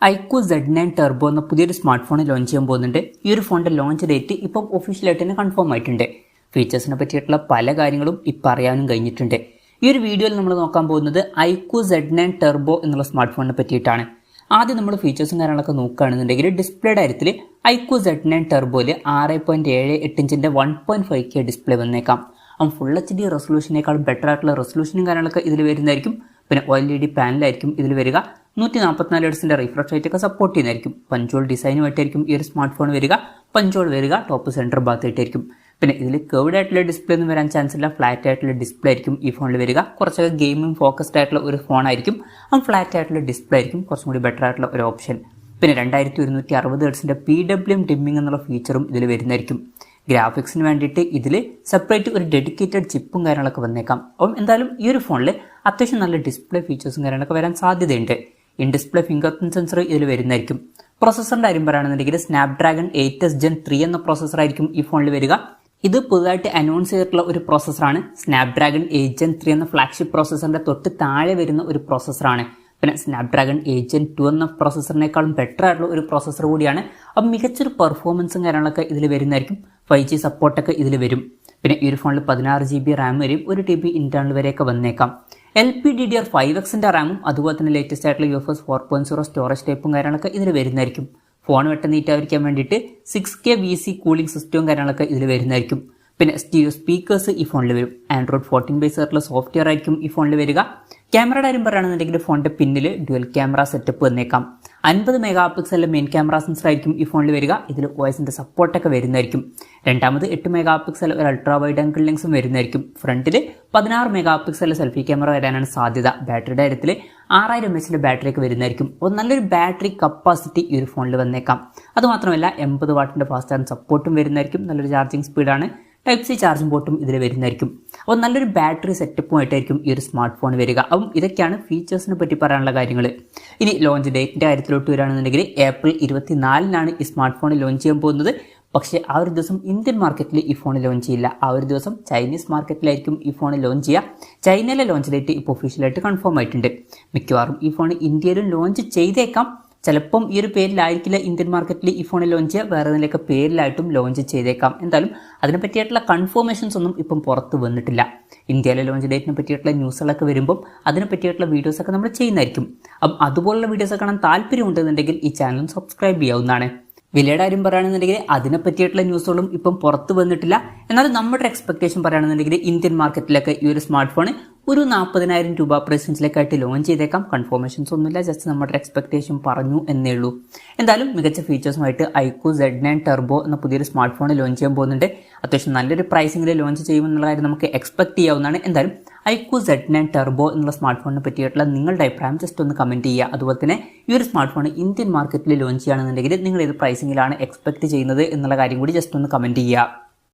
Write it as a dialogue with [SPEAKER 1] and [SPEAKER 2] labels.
[SPEAKER 1] IQ Z9 Turbo എന്ന പുതിയൊരു smart phone launch ചെയ്യാൻ പോകുന്നുണ്ട്. ഈ ഒരു ഫോണിന്റെ ലോഞ്ച് ഡേറ്റ് ഇപ്പം ഒഫീഷ്യലായിട്ട് തന്നെ കൺഫേം ആയിട്ടുണ്ട്. ഫീച്ചേഴ്സിനെ പറ്റിയിട്ടുള്ള പല കാര്യങ്ങളും ഇപ്പം അറിയാനും കഴിഞ്ഞിട്ടുണ്ട്. ഈ ഒരു വീഡിയോയിൽ നമ്മൾ നോക്കാൻ പോകുന്നത് ഐക്യു Z9 ടെർബോ എന്നുള്ള സ്മാർട്ട് ഫോണിനെ പറ്റിയിട്ടാണ്. ആദ്യം നമ്മൾ ഫീച്ചേഴ്സും കാര്യങ്ങളൊക്കെ നോക്കുകയാണെന്നുണ്ടെങ്കിൽ ഡിസ്പ്ലേയുടെ കാര്യത്തിൽ ഐക്യു Z9 ടെർബോയിൽ 6.78 ഇഞ്ചിൻ്റെ 1.5K ഡിസ്പ്ലേ വന്നേക്കാം. ഫുൾ HD റെസൊല്യൂഷനേക്കാൾ ബെറ്റർ ആയിട്ടുള്ള റെസൊല്യൂഷനും കാര്യങ്ങളൊക്കെ ഇതിൽ വരുന്നതായിരിക്കും. പിന്നെ OLED പാനലായിരിക്കും ഇതിൽ വരിക. 144 ഹെർട്സിൻ്റെ റിഫ്രഷ് റേറ്റ് ഒക്കെ സപ്പോർട്ട് ചെയ്യുന്നതായിരിക്കും. പഞ്ചോൾ ഡിസൈനുമായിട്ടായിരിക്കും ഈ ഒരു സ്മാർട്ട് ഫോൺ വരിക. പഞ്ചോൾ വരിക ടോപ്പ് സെൻറ്റർ ഭാഗത്തായിട്ടായിരിക്കും. പിന്നെ ഇതിൽ കേർവ്ഡ് ആയിട്ടുള്ള ഡിസ്പ്ലേ ഒന്നും വരാൻ ചാൻസ് ഇല്ല. ഫ്ലാറ്റ് ആയിട്ടുള്ള ഡിസ്പ്ലേ ആയിരിക്കും ഈ ഫോണിൽ വരിക. കുറച്ചൊക്കെ ഗെയിമിംഗ് ഫോക്കസ്ഡ് ആയിട്ടുള്ള ഒരു ഫോണായിരിക്കും. ഫ്ലാറ്റ് ആയിട്ടുള്ള ഡിസ്പ്ലേ ആയിരിക്കും കുറച്ചും കൂടി ബെറ്റർ ആയിട്ടുള്ള ഒരു ഓപ്ഷൻ. പിന്നെ 2160 ഹെർട്സിൻ്റെ PWM ഡിമ്മിംഗ് എന്നുള്ള ഫീച്ചറും ഇതിൽ വരുന്നതായിരിക്കും. ഗ്രാഫിക്സിന് വേണ്ടിയിട്ട് ഇതിൽ സെപ്പറേറ്റ് ഒരു ഡെഡിക്കേറ്റഡ് ചിപ്പും കാര്യങ്ങളൊക്കെ വന്നേക്കാം. അപ്പം എന്തായാലും ഈ ഒരു ഫോണിൽ അത്യാവശ്യം നല്ല ഡിസ്പ്ലേ ഫീച്ചേഴ്സും കാര്യങ്ങളൊക്കെ വരാൻ സാധ്യതയുണ്ട്. In display finger print sensor ഇതിൽ വരുന്നതായിരിക്കും. പ്രൊസസ്സറിൻ്റെ കാര്യം പറയുകയാണെന്നുണ്ടെങ്കിൽ സ്നാപ്ഡ്രാഗൺ 8s Gen 3 എന്ന പ്രോസസ്സറായിരിക്കും ഈ ഫോണിൽ വരിക. ഇത് പുതുതായിട്ട് അനൗൺസ് ചെയ്തിട്ടുള്ള ഒരു പ്രോസസ്സറാണ്. സ്നാപ്ഡ്രാഗൺ 8 Gen 3 എന്ന ഫ്ലാഗ്ഷിപ്പ് പ്രോസസ്സറിൻ്റെ തൊട്ട് താഴെ വരുന്ന ഒരു പ്രോസസ്സറാണ്. പിന്നെ സ്നാപ്ഡ്രാഗൺ 8 Gen 2 എന്ന പ്രോസസ്സറിനേക്കാളും ബെറ്റർ ആയിട്ടുള്ള ഒരു പ്രോസസ്സർ കൂടിയാണ്. അപ്പം മികച്ചൊരു പെർഫോമൻസും കാര്യങ്ങളൊക്കെ ഇതിൽ വരുന്നതായിരിക്കും. 5G സപ്പോർട്ടൊക്കെ ഇതിൽ വരും. പിന്നെ ഈ ഒരു ഫോണിൽ 16 GB റാം വരെയും 1 TB ഇന്റേണൽ വരെയൊക്കെ വന്നേക്കാം. LPDDR5Xൻ്റെ റാമും അതുപോലെ തന്നെ ലേറ്റസ്റ്റ് ആയിട്ടുള്ള UFS 4.0 സ്റ്റോറേജ് ടൈപ്പും കാര്യങ്ങളൊക്കെ ഇതിൽ വരുന്നതായിരിക്കും. ഫോൺ വെട്ടം നീറ്റായിരിക്കാൻ വേണ്ടിയിട്ട് 6K VC കൂളിംഗ് സിസ്റ്റവും കാര്യങ്ങളൊക്കെ ഇതിൽ വരുന്നതായിരിക്കും. പിന്നെ സ്റ്റീരിയോ സ്പീക്കേഴ്സ് ഈ ഫോണിൽ വരും. Android 14 ബേസ് ആയിട്ടുള്ള സോഫ്റ്റ്വെയർ ആയിരിക്കും ഈ ഫോണിൽ വരിക. ക്യാമറയുടെ കാര്യം പറയുകയാണെന്നുണ്ടെങ്കിൽ ഫോണിൻ്റെ പിന്നിൽ ഡ്യുവൽ ക്യാമറ സെറ്റപ്പ് വന്നേക്കാം. 50 മെഗാ പിക്സലിലെ മെയിൻ ക്യാമറ സെൻസർ ആയിരിക്കും ഈ ഫോണിൽ വരിക. ഇതിൽ OSൻ്റെ സപ്പോർട്ടൊക്കെ വരുന്നതായിരിക്കും. രണ്ടാമത് 8 മെഗാ പിക്സൽ ഒരു അൾട്രാ വൈഡ് ആംഗിൾ ലെൻസും വരുന്നതായിരിക്കും. ഫ്രണ്ടിൽ 16 മെഗാ പിക്സലിലെ സെൽഫി ക്യാമറ വരാനാണ് സാധ്യത. ബാറ്ററിയുടെ കാര്യത്തിൽ 6000 mAhൻ്റെ ബാറ്ററിയൊക്കെ വരുന്നതായിരിക്കും. അപ്പോൾ നല്ലൊരു ബാറ്ററി കപ്പാസിറ്റി ഈ ഒരു ഫോണിൽ വന്നേക്കാം. അതുമാത്രമല്ല 80 വാട്ടിൻ്റെ ഫാസ്റ്റ് ചാർജ് സപ്പോർട്ടും വരുന്നതായിരിക്കും. നല്ലൊരു ചാർജിങ് സ്പീഡാണ്. Type C ചാർജിംഗ് പോർട്ടും ഇതിൽ വരുന്നതായിരിക്കും. അപ്പോൾ നല്ലൊരു ബാറ്ററി സെറ്റപ്പുമായിട്ടായിരിക്കും ഈ ഒരു സ്മാർട്ട് ഫോൺ വരിക. അപ്പം ഇതൊക്കെയാണ് ഫീച്ചേഴ്സിനെ പറ്റി പറയാനുള്ള കാര്യങ്ങൾ. ഇനി ലോഞ്ച് ഡേറ്റിൻ്റെ കാര്യത്തിലോട്ട് വരികയാണെന്നുണ്ടെങ്കിൽ ഏപ്രിൽ 24-നാണ് ഈ സ്മാർട്ട് ഫോൺ ലോഞ്ച് ചെയ്യാൻ പോകുന്നത്. പക്ഷേ ആ ഒരു ദിവസം ഇന്ത്യൻ മാർക്കറ്റിൽ ഈ ഫോൺ ലോഞ്ച് ചെയ്യില്ല. ആ ഒരു ദിവസം ചൈനീസ് മാർക്കറ്റിലായിരിക്കും ഈ ഫോൺ ലോഞ്ച് ചെയ്യുക. ചൈനയിലെ ലോഞ്ച് ഡേറ്റ് ഇപ്പോൾ ഒഫീഷ്യലായിട്ട് കൺഫേം ആയിട്ടുണ്ട്. മിക്കവാറും ഈ ഫോൺ ഇന്ത്യയിലും ലോഞ്ച് ചെയ്തേക്കാം. ചിലപ്പം ഈ ഒരു പേരിലായിരിക്കില്ല ഇന്ത്യൻ മാർക്കറ്റിൽ ഈ ഫോണിൽ ലോഞ്ച് ചെയ്യുക. വേറെ ഏതെങ്കിലുമൊക്കെ പേരിലായിട്ടും ലോഞ്ച് ചെയ്തേക്കാം. എന്തായാലും അതിനെ പറ്റിയിട്ടുള്ള കൺഫർമേഷൻസ് ഒന്നും ഇപ്പം പുറത്ത് വന്നിട്ടില്ല. ഇന്ത്യയിലെ ലോഞ്ച് ഡേറ്റിനെ പറ്റിയിട്ടുള്ള ന്യൂസുകളൊക്കെ വരുമ്പം അതിനെ പറ്റിയിട്ടുള്ള വീഡിയോസൊക്കെ നമ്മൾ ചെയ്യുന്നതായിരിക്കും. അപ്പം അതുപോലുള്ള വീഡിയോസ് കാണാൻ താല്പര്യമുണ്ടെന്നുണ്ടെങ്കിൽ ഈ ചാനലും സബ്സ്ക്രൈബ് ചെയ്യാവുന്നതാണ്. വിലയുടെ കാര്യം പറയുകയാണെന്നുണ്ടെങ്കിൽ അതിനെ പറ്റിയിട്ടുള്ള ന്യൂസുകളും ഇപ്പം പുറത്ത് വന്നിട്ടില്ല. എന്നാലും നമ്മുടെ എക്സ്പെക്ടേഷൻ പറയുകയാണെന്നുണ്ടെങ്കിൽ ഇന്ത്യൻ മാർക്കറ്റിലൊക്കെ ഈ ഒരു സ്മാർട്ട് ഫോൺ ഒരു 40,000 രൂപ പ്രൈസ് റേഞ്ചിലേക്കായിട്ട് ലോഞ്ച് ചെയ്തേക്കാം. കൺഫർമേഷൻസ് ഒന്നുമില്ല, ജസ്റ്റ് നമ്മുടെ എക്സ്പെക്ടേഷൻ പറഞ്ഞു എന്നേ ഉള്ളൂ. എന്തായാലും മികച്ച ഫീച്ചേഴ്സുമായിട്ട് ഐക്യു Z9 ടെർബോ എന്ന പുതിയൊരു സ്മാർട്ട് ഫോൺ ലോഞ്ച് ചെയ്യാൻ പോകുന്നുണ്ട്. അത്യാവശ്യം നല്ലൊരു പ്രൈസിംഗിൽ ലോഞ്ച് ചെയ്യുമെന്നുള്ള കാര്യം നമുക്ക് എക്സ്പെക്ട് ചെയ്യാവുന്നതാണ്. എന്തായാലും ഐക്യു Z9 ടെർബോ എന്നുള്ള സ്മാർട്ട് ഫോണിനെ പറ്റിയിട്ടുള്ള നിങ്ങളുടെ അഭിപ്രായം ജസ്റ്റ് ഒന്ന് കമൻറ്റ് ചെയ്യുക. അതുപോലെ തന്നെ ഈ ഒരു സ്മാർട്ട് ഫോൺ ഇന്ത്യൻ മാർക്കറ്റിൽ ലോഞ്ച് ചെയ്യുകയാണെന്നുണ്ടെങ്കിൽ നിങ്ങൾ ഏത് പ്രൈസിംഗിലാണ് എക്സ്പെക്ട് ചെയ്യുന്നത് എന്നുള്ള കാര്യം കൂടി ജസ്റ്റ് ഒന്ന് കമൻറ്റ് ചെയ്യുക.